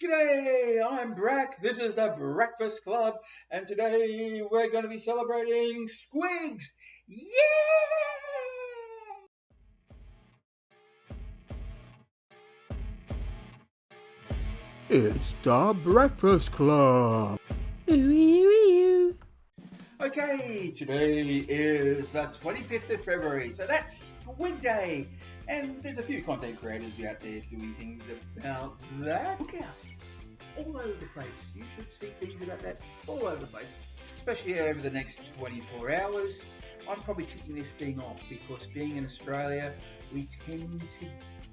G'day, I'm Brack. This is the Breakfast Club, and today we're going to be celebrating Squigs. Yeah! It's the Breakfast Club. Okay, today is the 25th of February, so that's Squig Day, and there's a few content creators out there doing things about that. Look out, all over the place. You should see things about that all over the place, especially over the next 24 hours. I'm probably kicking this thing off because being in Australia, we tend to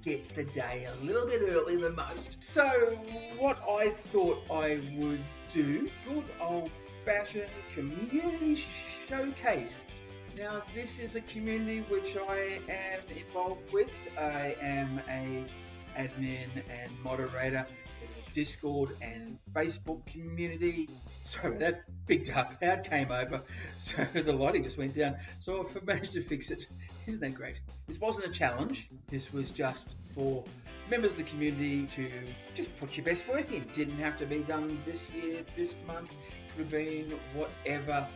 get the day a little bit earlier than most. So what I thought I would do, good old-fashioned community showcase. Now this is a community which I am involved with. I am a admin and moderator in the Discord and Facebook community. So that big dark cloud came over, so the lighting just went down. So I've managed to fix it. Isn't that great? This wasn't a challenge. This was just for members of the community to just put your best work in. Didn't have to be done this year, this month. Could have been whatever,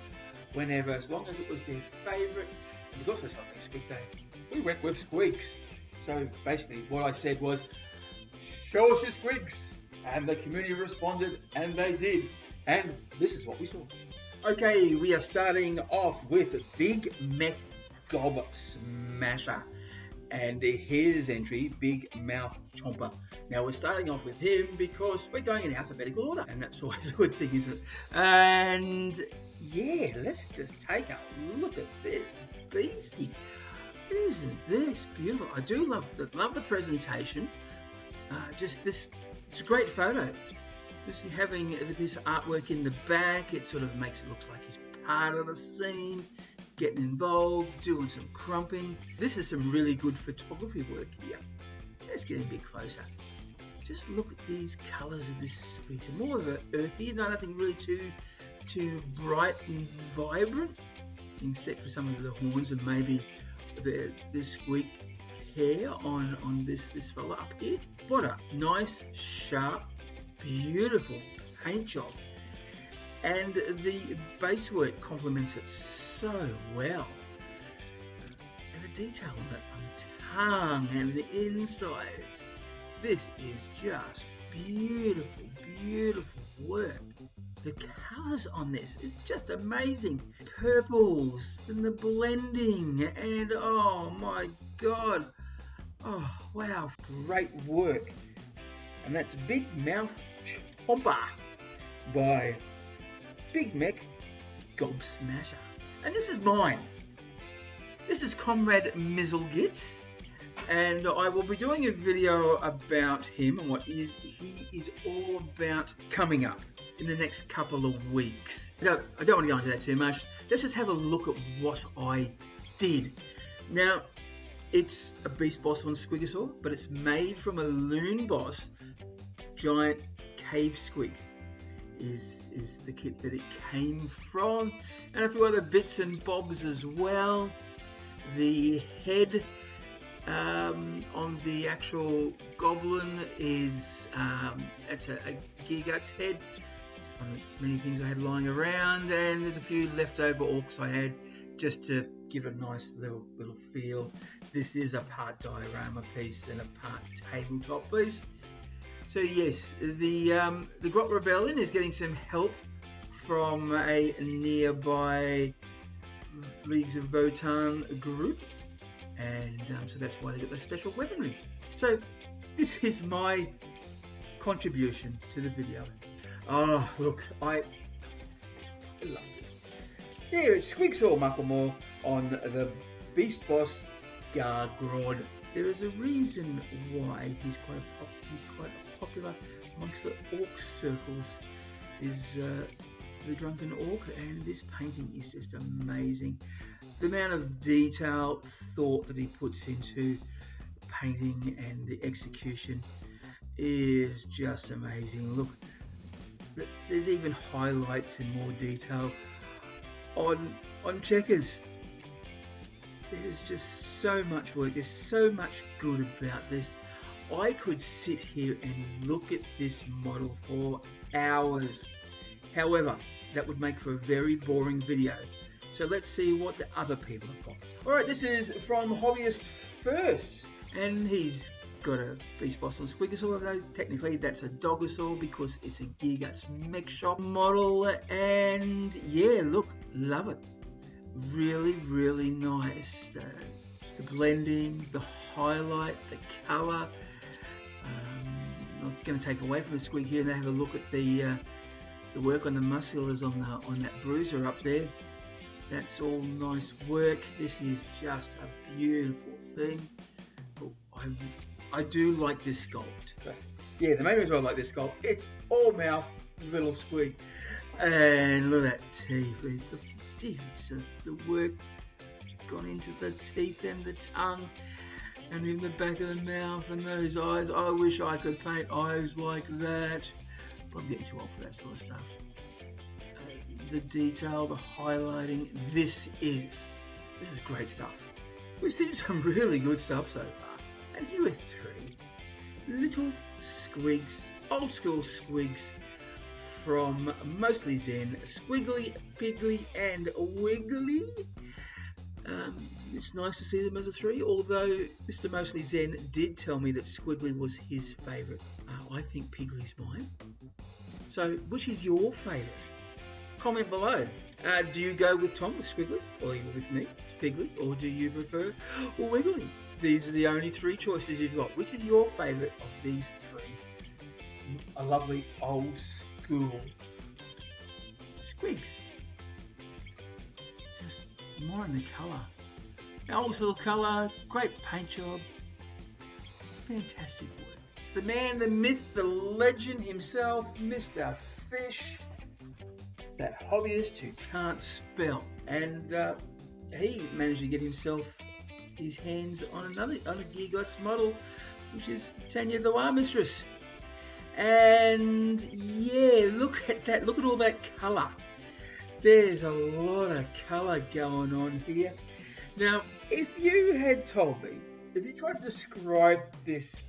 whenever, as long as it was their favourite. And because we're talking Squig Day, we went with Squigs. So basically what I said was, show us your Squigs. And the community responded, and they did. And this is what we saw. Okay, we are starting off with Big Mech Gob Smasher. And his entry, Big Mouth Chomper. Now we're starting off with him because we're going in alphabetical order. And that's always a good thing, isn't it? And yeah, let's just take a look at this beastie. Isn't this beautiful? I do love the presentation. Just this, it's a great photo. Just having this artwork in the back, it sort of makes it look like he's part of the scene, getting involved, doing some crumping. This is some really good photography work here. Let's get a bit closer. Just look at these colours of this species. More of an earthy, nothing really too bright and vibrant, except for some of the horns and maybe the squeak hair on this fella up here. What a nice, sharp, beautiful paint job. And the base work complements it so well. And the detail on the tongue and the insides. This is just beautiful, beautiful work. The colours on this is just amazing. Purples and the blending, and oh my god, oh wow, great work. And that's Big Mouth Chomper by Big Mech Gob Smasher. And this is mine. This is Comrade Mizzlegit, and I will be doing a video about him and what he is all about coming up in the next couple of weeks. I don't want to go into that too much. Let's just have a look at what I did. Now, it's a Beast Boss on Squigosaur, but it's made from a Loon Boss giant cave squig. Is the kit that it came from, and a few other bits and bobs as well. The head on the actual goblin is it's a Gigat's head. It's one of the many things I had lying around, and there's a few leftover orcs I had just to give it a nice little feel. This is a part diorama piece and a part tabletop piece. So yes, the Grot Rebellion is getting some help from a nearby Leagues of Votan group, and so that's why they got the special weaponry. So this is my contribution to the video. Oh look, I love this. Here it's Squigsaw Mucklemore on the Beast Boss Gargrod. There is a reason why he's quite popular amongst the orc circles. Is the Drunken Orc, and this painting is just amazing. The amount of detail, thought that he puts into painting and the execution is just amazing. Look, there's even highlights and more detail on checkers. There's just so much work. There's so much good about this. I could sit here and look at this model for hours. However, that would make for a very boring video. So let's see what the other people have got. Alright, this is from Hobbyist First. And he's got a Beast Boss and Squigosaur, although technically that's a Dogosaur because it's a Gear Guts mekshop model. And yeah, look, love it. Really, really nice. The blending, the highlight, the colour. Not going to take away from the Squig here and have a look at the work on the musculars on that bruiser up there. That's all nice work. This is just a beautiful thing. Oh, I do like this sculpt. Yeah, the main reason I like this sculpt, it's all mouth, little Squig. And look at that teeth. The work gone into the teeth and the tongue and in the back of the mouth and those eyes. I wish I could paint eyes like that, but I'm getting too old for that sort of stuff. The detail, the highlighting, this is great stuff. We've seen some really good stuff so far. And here are three little Squigs, old school Squigs from Mostly Zen, Squiggly, Piggly and Wiggly. It's nice to see them as a three, although Mr. Mostly Zen did tell me that Squiggly was his favourite. I think Piggly's mine. So, which is your favourite? Comment below. Do you go with Tom with Squiggly, or are you with me, Piggly, or do you prefer Wiggly? These are the only three choices you've got. Which is your favourite of these three? A lovely old school Squigs. Just more in the colour. Old school colour, great paint job, fantastic work. It's the man, the myth, the legend himself, Mr. Fish, that hobbyist who can't spell, and he managed to get his hands on another Gear Guts model, which is Tanya the War Mistress. And yeah, look at that, look at all that colour. There's a lot of colour going on here. Now, if you had told me, if you tried to describe this,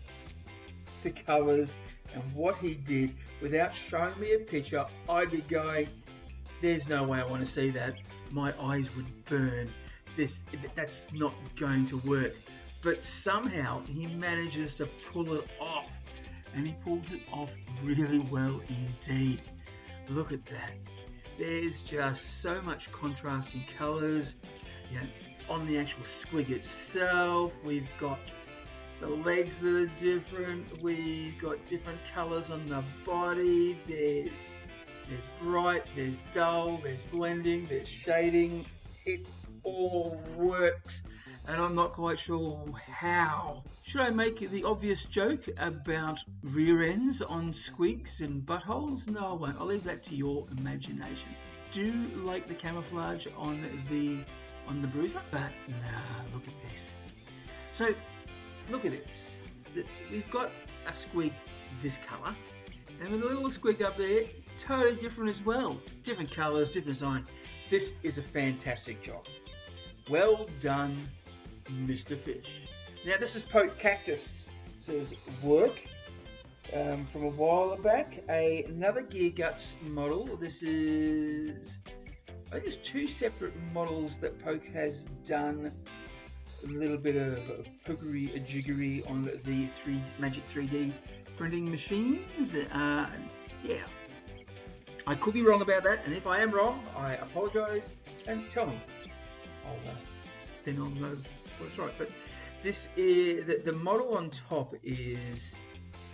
the colours and what he did without showing me a picture, I'd be going, there's no way I want to see that. My eyes would burn. That's not going to work. But somehow he manages to pull it off, and he pulls it off really well indeed. Look at that. There's just so much contrasting colours. You know, on the actual Squig itself, we've got the legs that are different. We've got different colours on the body. There's bright, there's dull, there's blending, there's shading. It all works, and I'm not quite sure how. Should I make the obvious joke about rear ends on Squigs and buttholes? No, I won't. I'll leave that to your imagination. Do you like the camouflage on the bruiser? But nah, look at this. So, look at this. We've got a Squig this colour, and with a little Squig up there, totally different as well. Different colours, different design. This is a fantastic job. Well done, Mr. Fish. Now this is Poke Cactus. It says work from a while back. Another Gear Guts model. This is, I think there's two separate models that Poke has done. A little bit of pokery jiggery on the Magic 3D printing machines. Yeah. I could be wrong about that, and if I am wrong, I apologise and tell me. Then I'll know what's right. But this is the model on top is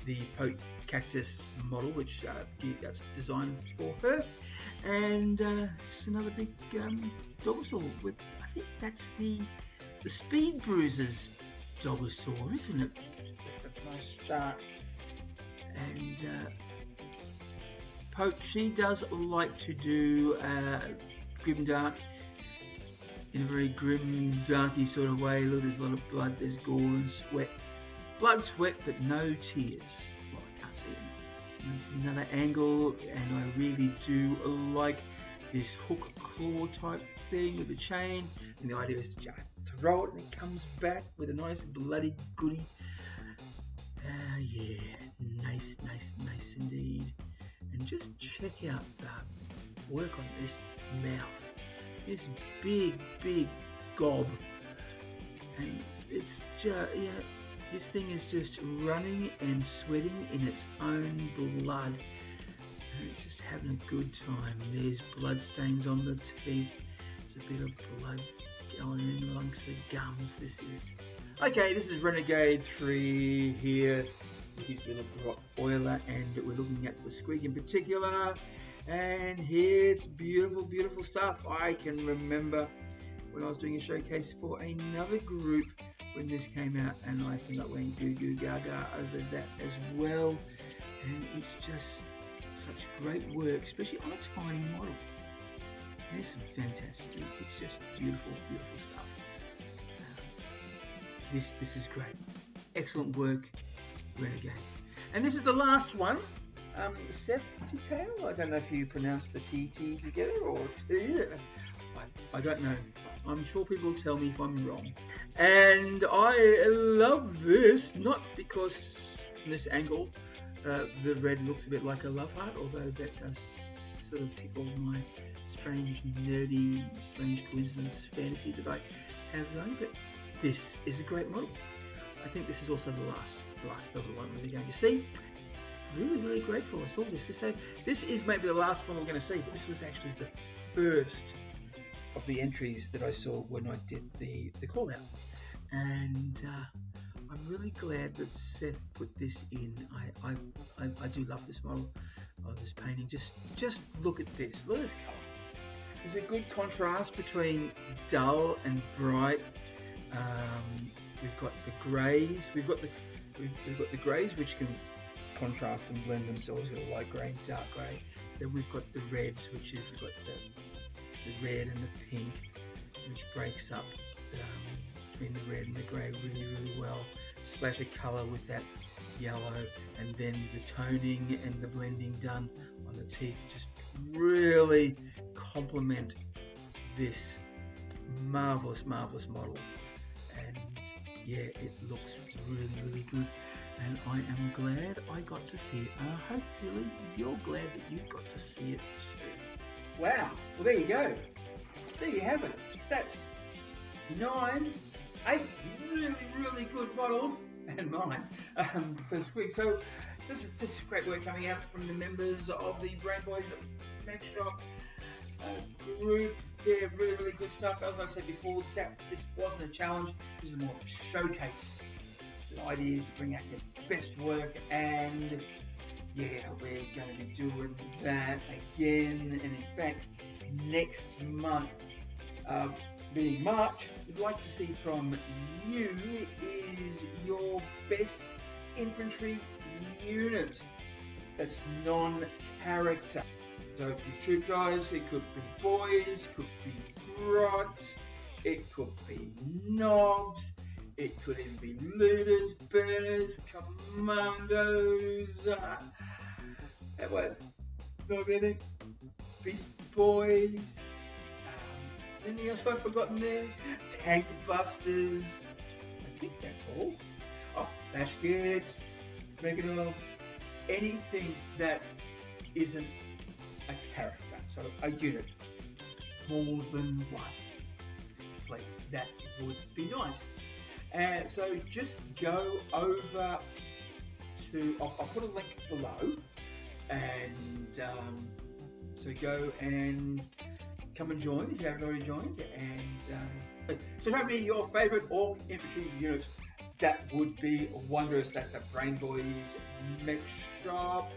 the Poke Cactus model, which Gear Guts designed for her, and it's another big Dogosaur with, I think that's the Speed Bruiser's Dogosaur, isn't it? Just a nice shark. And Poke, she does like to do grim dark in a very grim, darky sort of way. Look, there's a lot of blood, there's gore and sweat. Blood, sweat, but no tears. Well, I can't see it. And from another angle, and I really do like this hook claw type thing with the chain. And the idea is to throw it and it comes back with a nice bloody goodie. Yeah, nice indeed. And just check out the work on this mouth. This big gob. And it's just, yeah, this thing is just running and sweating in its own blood. And it's just having a good time. There's blood stains on the teeth. There's a bit of blood going in amongst the gums. This is Renegade 3 here with his little drop oiler, and we're looking at the Squig in particular. And here's beautiful stuff. I can remember when I was doing a showcase for another group when this came out, and I think I went goo gaga over that as well. And it's just such great work, especially on a tiny model. There's some fantastic, it's just beautiful stuff. This is great. Excellent work, Renegade. And this is the last one. Seth Tail. I don't know if you pronounce the TT together or T. I don't know. I'm sure people will tell me if I'm wrong. And I love this, not because from this angle the red looks a bit like a love heart, although that does sort of tickle my strange coincidence fantasy that I have going, but this is a great model. I think this is also the last level one we're going to see. Really grateful I saw this. So this is maybe the last one we're going to see, but this was actually the first of the entries that I saw when I did the call out, and I'm really glad that Seth put this in. I do love this model of this painting. Just look at this. Look at this colour. There's a good contrast between dull and bright. We've got the greys. We've got the greys which can contrast and blend themselves with a light grey, dark grey. Then we've got the reds, which is we've got the red and the pink, which breaks up between the red and the grey really well. Splash of colour with that yellow, and then the toning and the blending done on the teeth just really complement this marvellous model. And yeah, it looks really good, and I am glad I got to see it, and hopefully you're glad that you got to see it too. Wow, well there you go. There you have it. That's 8 really good models, and mine. So Squig. So this is great work coming out from the members of the Brainboys mekshop group. Yeah, really good stuff. As I said before, this wasn't a challenge. This is more of a showcase. The idea is to bring out your best work, and yeah, we're going to be doing that again. And in fact, next month, being March, we'd like to see from you is your best infantry unit that's non-character. So it could be troop guys, it could be boys, could be grots, it could be knobs, it could even be looters, burners, commandos, not really, beast boys, anything else I've forgotten there? Tank busters, I think that's all. Oh, flash kits, mega knobs, anything that isn't a character, so a unit, more than one, please. That would be nice. So just go over to, I'll put a link below, and so go and come and join if you haven't already joined. And so show me your favourite Orc infantry unit. That would be wondrous. That's the Brainboys mekshop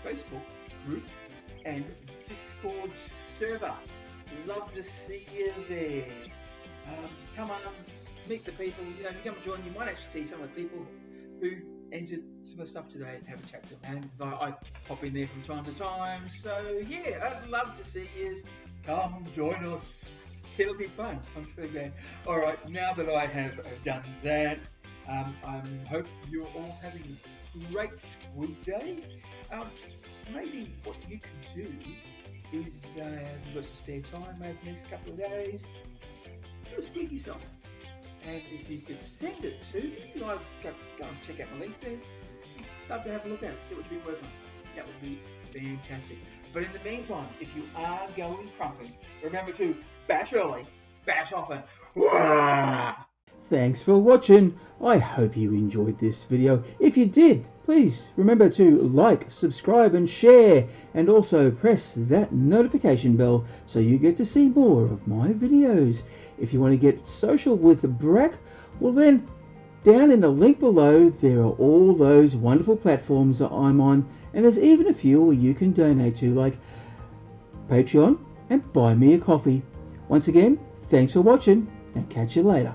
Facebook group and Discord server. Love to see you there. Come on, meet the people. You know, come and join. You might actually see some of the people who entered some of the stuff today and have a chat to them. And I pop in there from time to time. So yeah, I'd love to see you. Come join us. It'll be fun, I'm sure again. Alright, now that I have done that, I hope you're all having a great Squig Day. Maybe what you can do is, if you've got some spare time over the next couple of days, do a squig yourself. And if you could send it to me, I'd go and check out my link there. Love to have a look at it, see what you've been working on. That would be fantastic. But in the meantime, if you are going crumping, remember to bash early, bash often. Wah! Thanks for watching. I hope you enjoyed this video. If you did, please remember to like, subscribe and share, and also press that notification bell so you get to see more of my videos. If you want to get social with Brack, well then, down in the link below there are all those wonderful platforms that I'm on, and there's even a few where you can donate to, like Patreon and Buy Me a Coffee. Once again, thanks for watching and catch you later.